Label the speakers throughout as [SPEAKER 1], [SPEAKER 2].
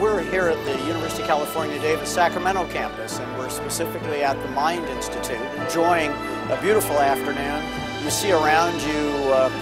[SPEAKER 1] We're here at the University of California, Davis Sacramento campus, and we're specifically at the Mind Institute, enjoying a beautiful afternoon. You see around you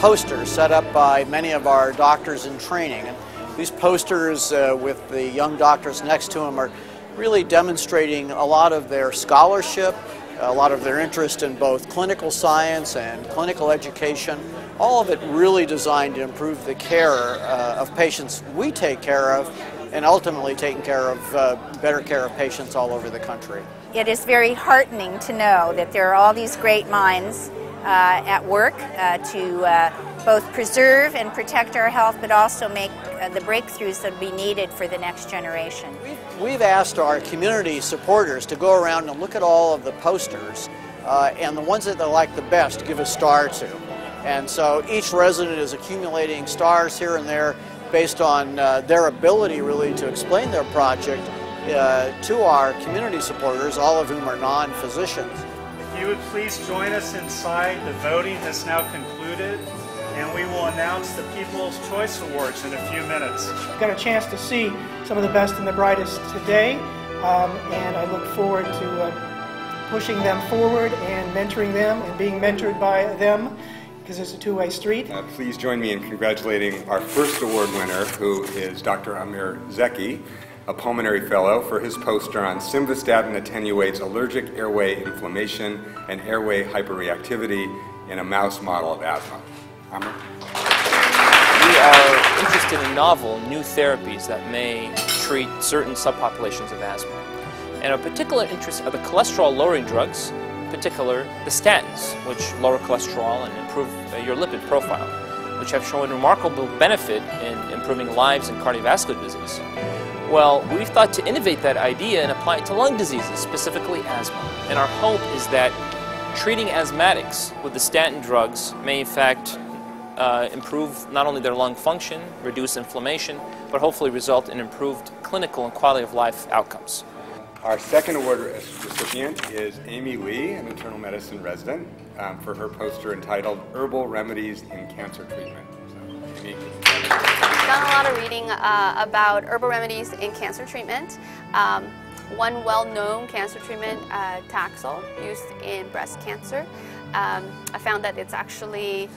[SPEAKER 1] posters set up by many of our doctors in training. And these posters with the young doctors next to them are really demonstrating a lot of their scholarship, a lot of their interest in both clinical science and clinical education, all of it really designed to improve the care of patients we take care of, and ultimately taking care of better care of patients all over the country.
[SPEAKER 2] It is very heartening to know that there are all these great minds at work to both preserve and protect our health, but also make the breakthroughs that will be needed for the next generation.
[SPEAKER 1] We've asked our community supporters to go around and look at all of the posters, and the ones that they like the best to give a star to. And so each resident is accumulating stars here and there based on their ability really to explain their project to our community supporters, all of whom are non-physicians.
[SPEAKER 3] If you would please join us inside, the voting has now concluded, and we will announce the People's Choice Awards in a few minutes.
[SPEAKER 4] I've got a chance to see some of the best and the brightest today, and I look forward to pushing them forward and mentoring them and being mentored by them, because it's a two-way street.
[SPEAKER 5] Please join me in congratulating our first award winner, who is Dr. Amir Zeki, a pulmonary fellow, for his poster on simvastatin attenuates allergic airway inflammation and airway hyperreactivity in a mouse model of asthma. Amir?
[SPEAKER 6] We are interested in novel, new therapies that may treat certain subpopulations of asthma. And of particular interest are the cholesterol-lowering drugs, in particular the statins, which lower cholesterol and improve your lipid profile, which have shown remarkable benefit in improving lives in cardiovascular disease. Well, we've thought to innovate that idea and apply it to lung diseases, specifically asthma. And our hope is that treating asthmatics with the statin drugs may in fact improve not only their lung function, reduce inflammation, but hopefully result in improved clinical and quality of life outcomes.
[SPEAKER 5] Our second award recipient is Amy Lee, an internal medicine resident, for her poster entitled Herbal Remedies in Cancer Treatment. So, Amy.
[SPEAKER 7] I've done a lot of reading about herbal remedies in cancer treatment. One well-known cancer treatment, Taxol, used in breast cancer. I found that it's actually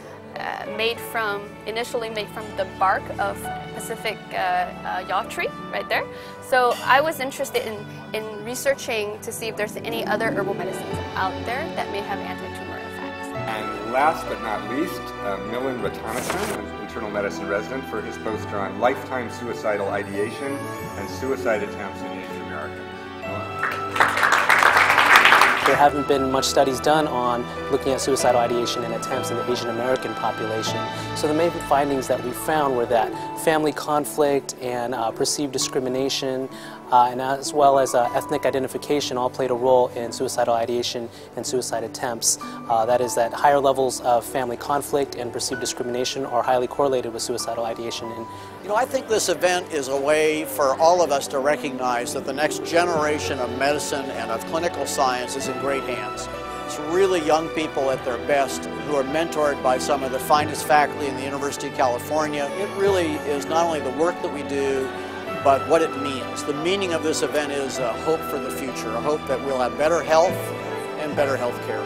[SPEAKER 7] initially made from the bark of Pacific yaw tree, right there. So I was interested in researching to see if there's any other herbal medicines out there that may have anti-tumor effects.
[SPEAKER 5] And last but not least, Milan Ratanathan, an internal medicine resident, for his poster on lifetime suicidal ideation and suicide attempts in Asian Americans.
[SPEAKER 8] There haven't been much studies done on looking at suicidal ideation and attempts in the Asian American population. So the main findings that we found were that family conflict and perceived discrimination and as well as ethnic identification all played a role in suicidal ideation and suicide attempts. That is that higher levels of family conflict and perceived discrimination are highly correlated with suicidal ideation. And
[SPEAKER 1] you know, I think this event is a way for all of us to recognize that the next generation of medicine and of clinical science is in great hands. It's really young people at their best who are mentored by some of the finest faculty in the University of California. It really is not only the work that we do, but what it means. The meaning of this event is a hope for the future, a hope that we'll have better health and better health care.